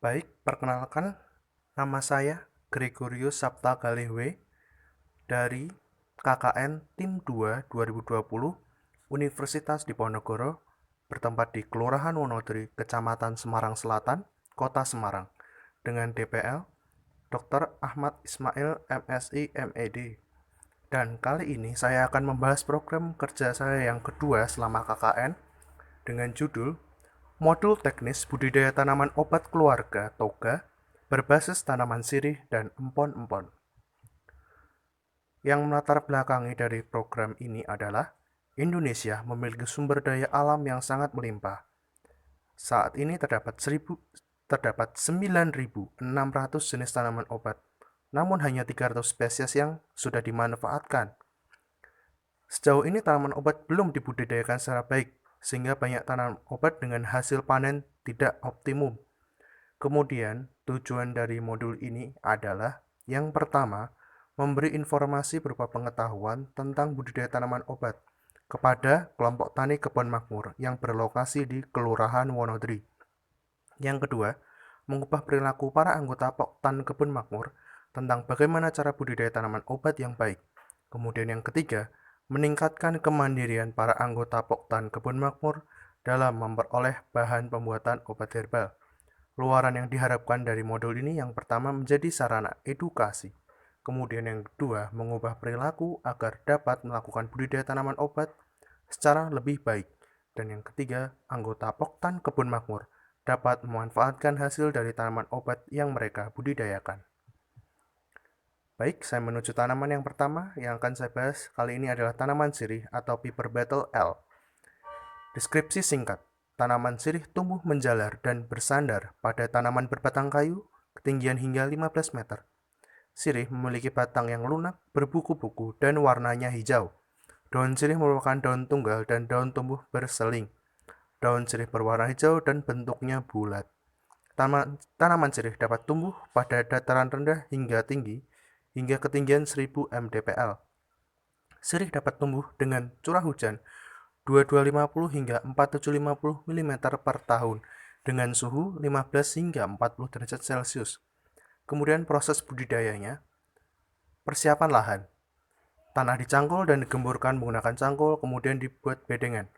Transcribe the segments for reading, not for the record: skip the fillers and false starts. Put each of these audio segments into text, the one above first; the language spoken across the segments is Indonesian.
Baik, perkenalkan, nama saya Gregorius Sapta Galihwe dari KKN Tim 2 2020 Universitas Diponegoro bertempat di Kelurahan Wonodri, Kecamatan Semarang Selatan, Kota Semarang dengan DPL Dr. Ahmad Ismail MSI MED. Dan kali ini saya akan membahas program kerja saya yang kedua selama KKN dengan judul Modul Teknis Budidaya Tanaman Obat Keluarga Toga berbasis tanaman sirih dan empon-empon. Yang melatar belakangi dari program ini adalah Indonesia memiliki sumber daya alam yang sangat melimpah. Saat ini terdapat 9.600 jenis tanaman obat, namun hanya 300 spesies yang sudah dimanfaatkan. Sejauh ini tanaman obat belum dibudidayakan secara baik, sehingga banyak tanaman obat dengan hasil panen tidak optimum. Kemudian, tujuan dari modul ini adalah yang pertama, memberi informasi berupa pengetahuan tentang budidaya tanaman obat kepada kelompok tani kebun makmur yang berlokasi di Kelurahan Wonodri. Yang kedua, mengubah perilaku para anggota Poktan Kebun Makmur tentang bagaimana cara budidaya tanaman obat yang baik. Kemudian yang ketiga, meningkatkan kemandirian para anggota Poktan Kebun Makmur dalam memperoleh bahan pembuatan obat herbal. Luaran yang diharapkan dari modul ini yang pertama menjadi sarana edukasi. Kemudian yang kedua, mengubah perilaku agar dapat melakukan budidaya tanaman obat secara lebih baik. Dan yang ketiga, anggota Poktan Kebun Makmur dapat memanfaatkan hasil dari tanaman obat yang mereka budidayakan. Baik, saya menuju tanaman yang pertama yang akan saya bahas kali ini adalah tanaman sirih atau Piper Beetle L. Deskripsi singkat. Tanaman sirih tumbuh menjalar dan bersandar pada tanaman berbatang kayu, ketinggian hingga 15 meter. Sirih memiliki batang yang lunak, berbuku-buku, dan warnanya hijau. Daun sirih merupakan daun tunggal dan daun tumbuh berseling. Daun sirih berwarna hijau dan bentuknya bulat. Tanaman sirih dapat tumbuh pada dataran rendah hingga tinggi, hingga ketinggian 1000 mdpl. Sirih dapat tumbuh dengan curah hujan 2250 hingga 4750 mm per tahun dengan suhu 15 hingga 40 derajat Celcius. Kemudian proses budidayanya, persiapan lahan. Tanah dicangkul dan digemburkan menggunakan cangkul, kemudian dibuat bedengan.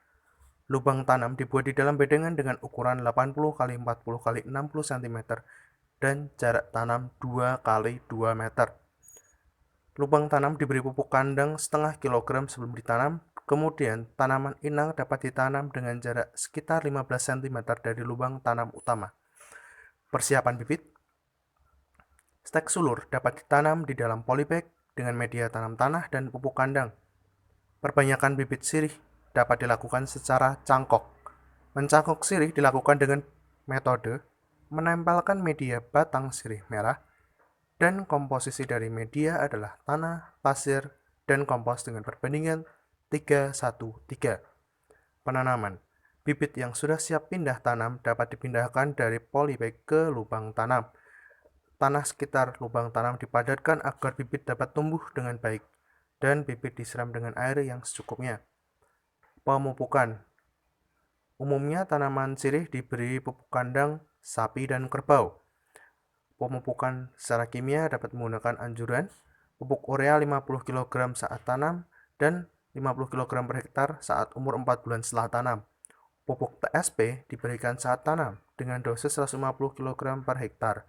Lubang tanam dibuat di dalam bedengan dengan ukuran 80 x 40 x 60 cm dan jarak tanam 2 x 2 meter. Lubang tanam diberi pupuk kandang setengah kilogram sebelum ditanam. Kemudian, tanaman inang dapat ditanam dengan jarak sekitar 15 cm dari lubang tanam utama. Persiapan bibit. Stek sulur dapat ditanam di dalam polybag dengan media tanam tanah dan pupuk kandang. Perbanyakan bibit sirih dapat dilakukan secara cangkok. Mencangkok sirih dilakukan dengan metode menempelkan media batang sirih merah dan komposisi dari media adalah tanah, pasir, dan kompos dengan perbandingan 3:1:3. Penanaman. Bibit yang sudah siap pindah tanam dapat dipindahkan dari polybag ke lubang tanam. Tanah sekitar lubang tanam dipadatkan agar bibit dapat tumbuh dengan baik, dan bibit disiram dengan air yang secukupnya. Pemupukan. Umumnya tanaman sirih diberi pupuk kandang sapi dan kerbau. Pemupukan secara kimia dapat menggunakan anjuran pupuk urea 50 kg saat tanam dan 50 kg per hektar saat umur 4 bulan setelah tanam. Pupuk TSP diberikan saat tanam dengan dosis 150 kg per hektar.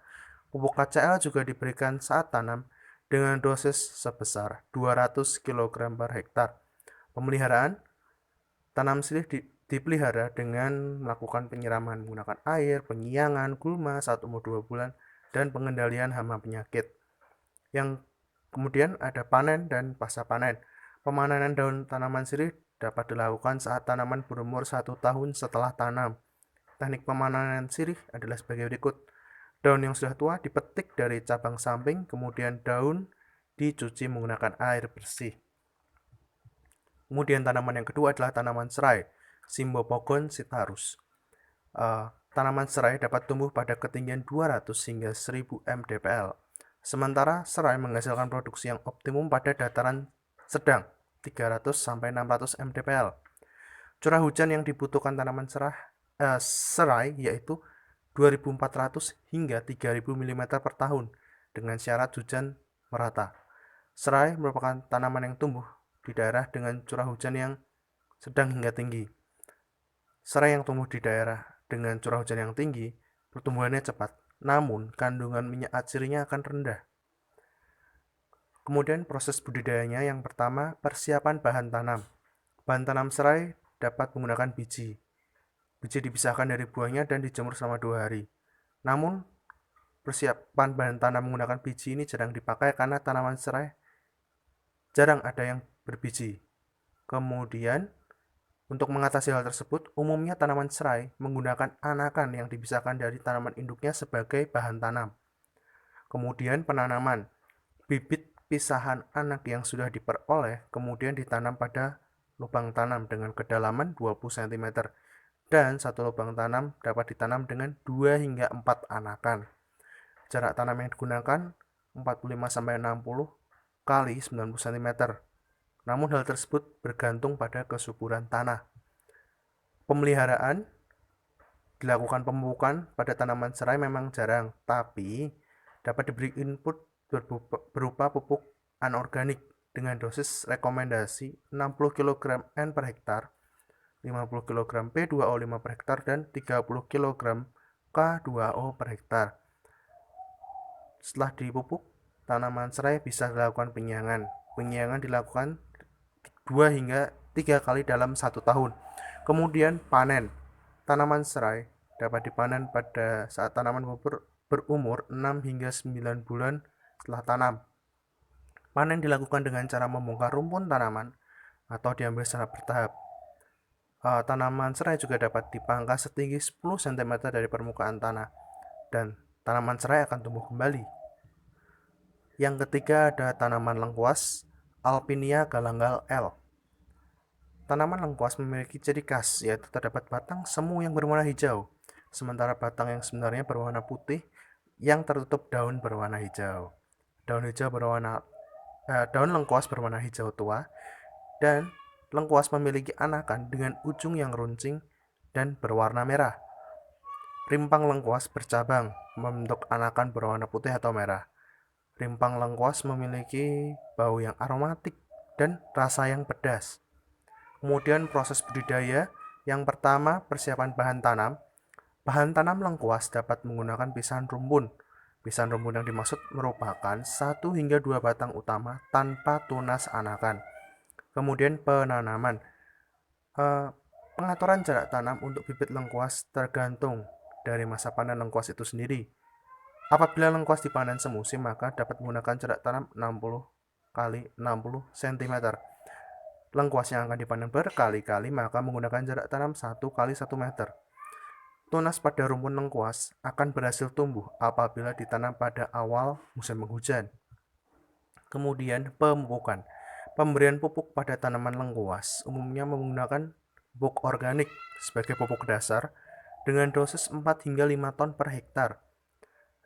Pupuk KCL juga diberikan saat tanam dengan dosis sebesar 200 kg per hektar. Pemeliharaan. Tanam sirih dipelihara dengan melakukan penyiraman menggunakan air, penyiangan, gulma saat umur 2 bulan, dan pengendalian hama penyakit. Yang kemudian ada panen dan pasca panen. Pemanenan daun tanaman sirih dapat dilakukan saat tanaman berumur 1 tahun setelah tanam. Teknik pemanenan sirih adalah sebagai berikut. Daun yang sudah tua dipetik dari cabang samping, kemudian daun dicuci menggunakan air bersih. Kemudian tanaman yang kedua adalah tanaman serai, Cymbopogon sitarus. Tanaman serai dapat tumbuh pada ketinggian 200 hingga 1000 mdpl. Sementara serai menghasilkan produksi yang optimum pada dataran sedang 300 sampai 600 mdpl. Curah hujan yang dibutuhkan tanaman serai yaitu 2.400 hingga 3.000 mm per tahun dengan syarat hujan merata. Serai merupakan tanaman yang tumbuh di daerah dengan curah hujan yang sedang hingga tinggi. Serai yang tumbuh di daerah dengan curah hujan yang tinggi, pertumbuhannya cepat, namun kandungan minyak atsirinya akan rendah. Kemudian proses budidayanya yang pertama, persiapan bahan tanam. Bahan tanam serai dapat menggunakan biji. Biji dipisahkan dari buahnya dan dijemur selama 2 hari. Namun, persiapan bahan tanam menggunakan biji ini jarang dipakai karena tanaman serai jarang ada yang berbiji. Kemudian, untuk mengatasi hal tersebut, umumnya tanaman serai menggunakan anakan yang dipisahkan dari tanaman induknya sebagai bahan tanam. Kemudian penanaman. Bibit pisahan anak yang sudah diperoleh kemudian ditanam pada lubang tanam dengan kedalaman 20 cm dan satu lubang tanam dapat ditanam dengan 2 hingga 4 anakan. Jarak tanam yang digunakan 45-60 kali 90 cm. Namun hal tersebut bergantung pada kesuburan tanah. Pemeliharaan dilakukan pemupukan pada tanaman serai memang jarang, tapi dapat diberi input berupa pupuk anorganik dengan dosis rekomendasi 60 kg N per hektar, 50 kg P2O5 per hektar, dan 30 kg K2O per hektar. Setelah dipupuk, tanaman serai bisa dilakukan penyiangan. Penyiangan dilakukan 2 hingga 3 kali dalam 1 tahun. Kemudian panen. Tanaman serai dapat dipanen pada saat tanaman berumur 6 hingga 9 bulan setelah tanam. Panen dilakukan dengan cara membongkar rumpun tanaman atau diambil secara bertahap. Tanaman serai juga dapat dipangkas setinggi 10 cm dari permukaan tanah dan tanaman serai akan tumbuh kembali. Yang ketiga ada tanaman lengkuas, Alpinia galanggal L. Tanaman lengkuas memiliki ciri khas, yaitu terdapat batang semu yang berwarna hijau, sementara batang yang sebenarnya berwarna putih yang tertutup daun berwarna hijau. Daun lengkuas berwarna hijau tua dan lengkuas memiliki anakan dengan ujung yang runcing dan berwarna merah. Rimpang lengkuas bercabang membentuk anakan berwarna putih atau merah. Rimpang lengkuas memiliki bau yang aromatik dan rasa yang pedas. Kemudian proses budidaya, yang pertama persiapan bahan tanam. Bahan tanam lengkuas dapat menggunakan pisahan rumpun. Pisahan rumpun yang dimaksud merupakan 1 hingga 2 batang utama tanpa tunas anakan. Kemudian penanaman. Pengaturan jarak tanam untuk bibit lengkuas tergantung dari masa panen lengkuas itu sendiri. Apabila lengkuas dipanen semusim, maka dapat menggunakan jarak tanam 60 kali 60 cm. Lengkuas yang akan dipanen berkali-kali, maka menggunakan jarak tanam 1 kali 1 meter. Tunas pada rumpun lengkuas akan berhasil tumbuh apabila ditanam pada awal musim penghujan. Kemudian pemupukan. Pemberian pupuk pada tanaman lengkuas umumnya menggunakan pupuk organik sebagai pupuk dasar dengan dosis 4 hingga 5 ton per hektar.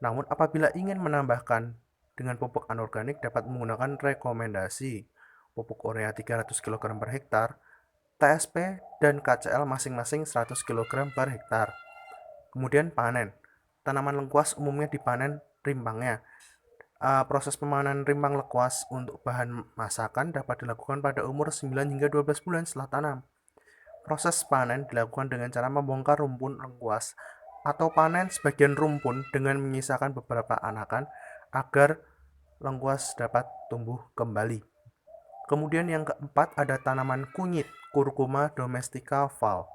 Namun apabila ingin menambahkan dengan pupuk anorganik dapat menggunakan rekomendasi pupuk urea 300 kg per hektar, TSP dan KCl masing-masing 100 kg per hektar. Kemudian panen. Tanaman lengkuas umumnya dipanen rimpangnya. Proses pemanen rimpang lengkuas untuk bahan masakan dapat dilakukan pada umur 9 hingga 12 bulan setelah tanam. Proses panen dilakukan dengan cara membongkar rumpun lengkuas atau panen sebagian rumpun dengan menyisakan beberapa anakan agar lengkuas dapat tumbuh kembali. Kemudian yang keempat ada tanaman kunyit, Curcuma domestica Val.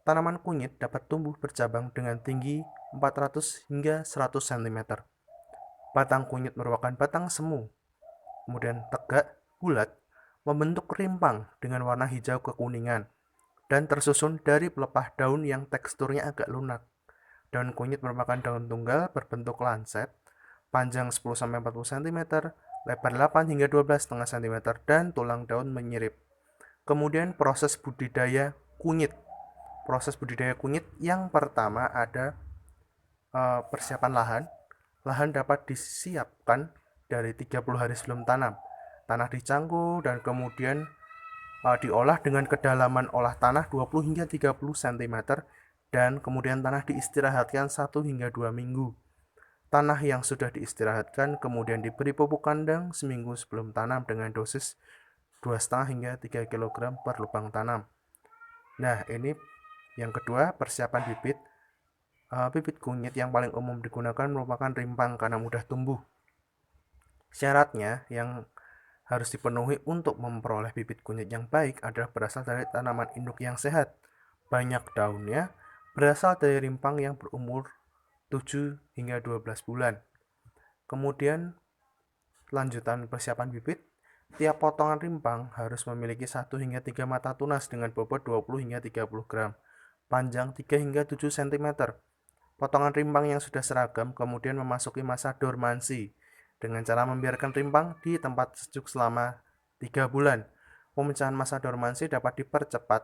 Tanaman kunyit dapat tumbuh bercabang dengan tinggi 400 hingga 100 cm. Batang kunyit merupakan batang semu, kemudian tegak, bulat, membentuk rimpang dengan warna hijau kekuningan, dan tersusun dari pelepah daun yang teksturnya agak lunak. Daun kunyit merupakan daun tunggal berbentuk lanset, panjang 10-40 cm, lebar 8 hingga 12,5 cm, dan tulang daun menyirip. Kemudian proses budidaya kunyit. Proses budidaya kunyit yang pertama ada persiapan lahan. Lahan dapat disiapkan dari 30 hari sebelum tanam. Tanah dicangkup dan kemudian diolah dengan kedalaman olah tanah 20 hingga 30 cm dan kemudian tanah diistirahatkan 1 hingga 2 minggu. Tanah yang sudah diistirahatkan kemudian diberi pupuk kandang seminggu sebelum tanam dengan dosis 2,5 hingga 3 kg per lubang tanam. Nah, ini yang kedua, persiapan bibit. Bibit kunyit yang paling umum digunakan merupakan rimpang karena mudah tumbuh. Syaratnya yang harus dipenuhi untuk memperoleh bibit kunyit yang baik adalah berasal dari tanaman induk yang sehat, banyak daunnya, berasal dari rimpang yang berumur 7 hingga 12 bulan. Kemudian lanjutan persiapan bibit, tiap potongan rimpang harus memiliki 1 hingga 3 mata tunas dengan bobot 20 hingga 30 gram, panjang 3 hingga 7 cm. Potongan rimpang yang sudah seragam kemudian memasuki masa dormansi dengan cara membiarkan rimpang di tempat sejuk selama 3 bulan. Pemecahan masa dormansi dapat dipercepat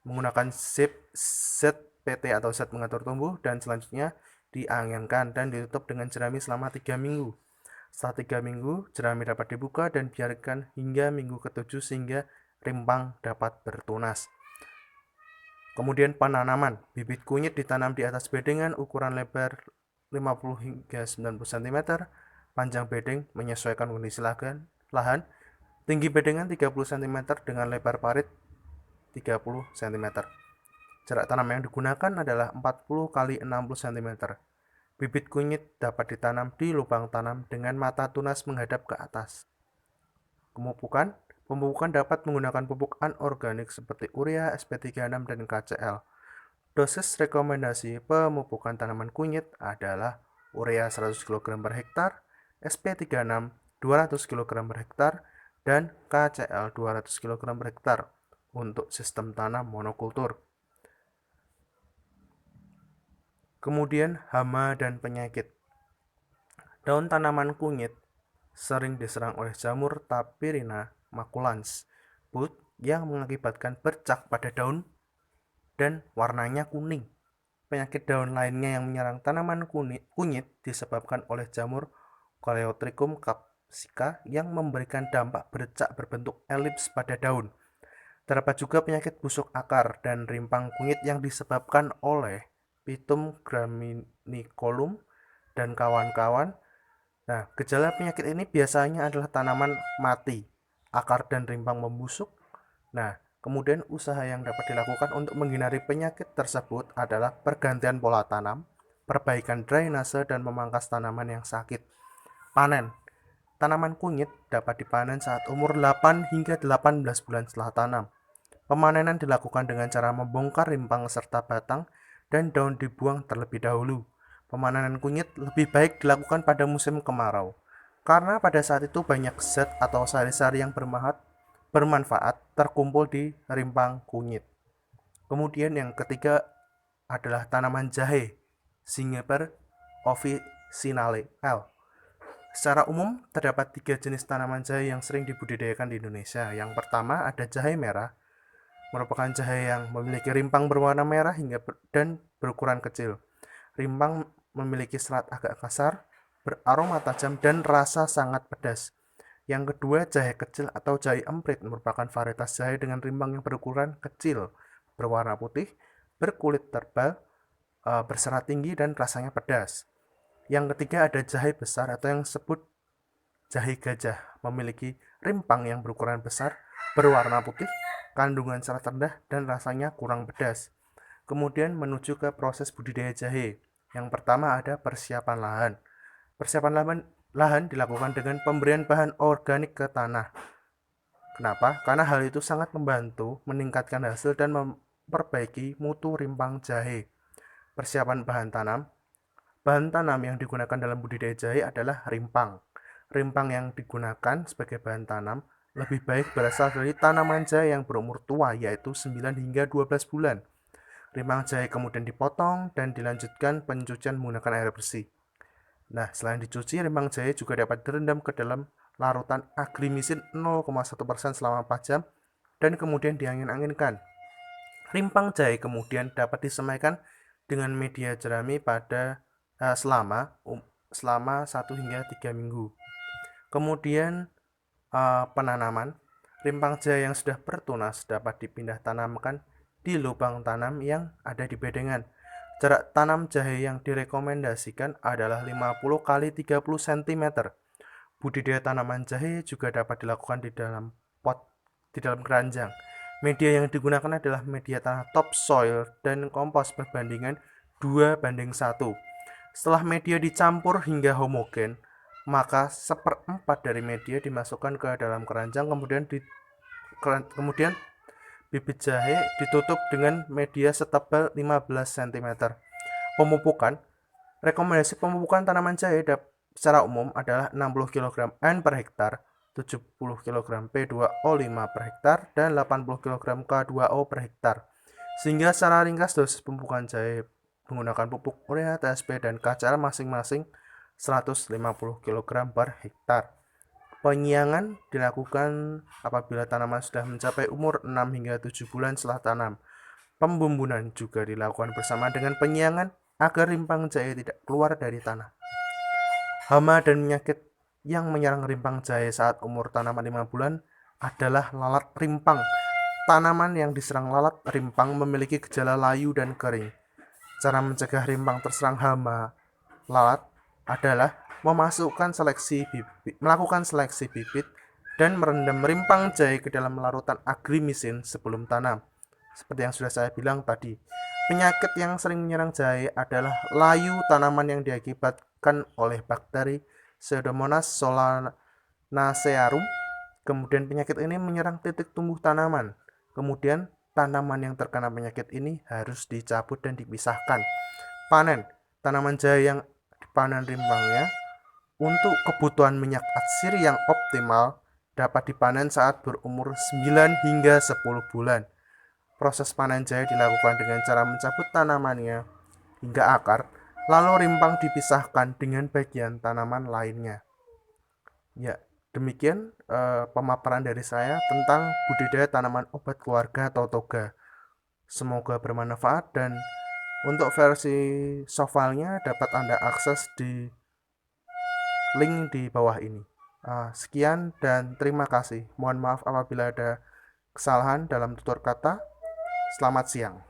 menggunakan zat PT atau zat mengatur tumbuh dan selanjutnya dianginkan dan ditutup dengan jerami selama 3 minggu. Setelah 3 minggu, jerami dapat dibuka dan biarkan hingga minggu ke-7 sehingga rimpang dapat bertunas. Kemudian penanaman, bibit kunyit ditanam di atas bedengan ukuran lebar 50 hingga 90 cm, panjang bedeng menyesuaikan kondisi lahan, tinggi bedengan 30 cm dengan lebar parit 30 cm. Jarak tanam yang digunakan adalah 40 x 60 cm. Bibit kunyit dapat ditanam di lubang tanam dengan mata tunas menghadap ke atas. Pemupukan dapat menggunakan pupuk anorganik seperti urea, SP36, dan KCl. Dosis rekomendasi pemupukan tanaman kunyit adalah urea 100 kg per hektar, SP36 200 kg per hektar, dan KCl 200 kg per hektar untuk sistem tanam monokultur. Kemudian hama dan penyakit. Daun tanaman kunyit sering diserang oleh jamur Tapirina maculans bud yang mengakibatkan bercak pada daun dan warnanya kuning. Penyakit daun lainnya yang menyerang tanaman kunyit disebabkan oleh jamur Coleotrichum capsica yang memberikan dampak bercak berbentuk elips pada daun. Terdapat juga penyakit busuk akar dan rimpang kunyit yang disebabkan oleh Pitum graminicolum dan kawan-kawan. Nah, gejala penyakit ini biasanya adalah tanaman mati, akar dan rimpang membusuk. Nah, kemudian usaha yang dapat dilakukan untuk menghindari penyakit tersebut adalah pergantian pola tanam, perbaikan drainase, dan memangkas tanaman yang sakit. Panen. Tanaman kunyit dapat dipanen saat umur 8 hingga 18 bulan setelah tanam. Pemanenan dilakukan dengan cara membongkar rimpang serta batang dan daun dibuang terlebih dahulu. Pemanenan kunyit lebih baik dilakukan pada musim kemarau, karena pada saat itu banyak zat atau sari-sari yang bermanfaat terkumpul di rimpang kunyit. Kemudian yang ketiga adalah tanaman jahe, Zingiber officinale L. Secara umum, terdapat 3 jenis tanaman jahe yang sering dibudidayakan di Indonesia. Yang pertama ada jahe merah, merupakan jahe yang memiliki rimpang berwarna merah dan berukuran kecil. Rimpang memiliki serat agak kasar, beraroma tajam, dan rasa sangat pedas. Yang kedua, jahe kecil atau jahe emprit merupakan varietas jahe dengan rimpang yang berukuran kecil, berwarna putih, berkulit tebal, berserat tinggi, dan rasanya pedas. Yang ketiga ada jahe besar atau yang disebut jahe gajah, memiliki rimpang yang berukuran besar, berwarna putih, kandungan serat rendah, dan rasanya kurang pedas. Kemudian menuju ke proses budidaya jahe. Yang pertama ada persiapan lahan. Persiapan lahan dilakukan dengan pemberian bahan organik ke tanah. Kenapa? Karena hal itu sangat membantu meningkatkan hasil dan memperbaiki mutu rimpang jahe. Persiapan bahan tanam. Bahan tanam yang digunakan dalam budidaya jahe adalah rimpang. Rimpang yang digunakan sebagai bahan tanam lebih baik berasal dari tanaman jahe yang berumur tua, yaitu 9 hingga 12 bulan. Rimpang jahe kemudian dipotong dan dilanjutkan pencucian menggunakan air bersih. Nah, selain dicuci, rimpang jahe juga dapat direndam ke dalam larutan agrimisin 0,1% selama 4 jam dan kemudian diangin-anginkan. Rimpang jahe kemudian dapat disemaikan dengan media jerami selama 1 hingga 3 minggu. Kemudian penanaman. Rimpang jahe yang sudah bertunas dapat dipindah tanamkan di lubang tanam yang ada di bedengan. Jarak tanam jahe yang direkomendasikan adalah 50 kali 30 cm. Budidaya tanaman jahe juga dapat dilakukan di dalam pot, di dalam keranjang. Media yang digunakan adalah media tanah topsoil dan kompos berbandingan 2:1. Setelah media dicampur hingga homogen, maka seperempat dari media dimasukkan ke dalam keranjang, kemudian bibit jahe ditutup dengan media setebal 15 cm. Pemupukan. Rekomendasi pemupukan tanaman jahe secara umum adalah 60 kg N per hektar, 70 kg P2O5 per hektar, dan 80 kg K2O per hektar. Sehingga secara ringkas dosis pemupukan jahe menggunakan pupuk urea, TSP, dan KCl masing-masing 150 kg per hektar. Penyiangan dilakukan apabila tanaman sudah mencapai umur 6 hingga 7 bulan setelah tanam. Pembumbunan juga dilakukan bersama dengan penyiangan agar rimpang jahe tidak keluar dari tanah. Hama dan penyakit yang menyerang rimpang jahe saat umur tanaman 5 bulan adalah lalat rimpang. Tanaman yang diserang lalat rimpang memiliki gejala layu dan kering. Cara mencegah rimpang terserang hama lalat adalah melakukan seleksi bibit dan merendam rimpang jahe ke dalam larutan agrimisin sebelum tanam. Seperti yang sudah saya bilang tadi, penyakit yang sering menyerang jahe adalah layu tanaman yang diakibatkan oleh bakteri Pseudomonas solanacearum. Kemudian penyakit ini menyerang titik tumbuh tanaman. Kemudian tanaman yang terkena penyakit ini harus dicabut dan dipisahkan. Panen. Tanaman jahe yang dipanen rimpangnya untuk kebutuhan minyak atsiri yang optimal dapat dipanen saat berumur 9 hingga 10 bulan. Proses panen jahe dilakukan dengan cara mencabut tanamannya hingga akar, lalu rimpang dipisahkan dengan bagian tanaman lainnya. Ya, demikian pemaparan dari saya tentang budidaya tanaman obat keluarga atau toga. Semoga bermanfaat, dan untuk versi softfile-nya dapat Anda akses di link di bawah ini. Sekian dan terima kasih. Mohon maaf apabila ada kesalahan dalam tutur kata. Selamat siang.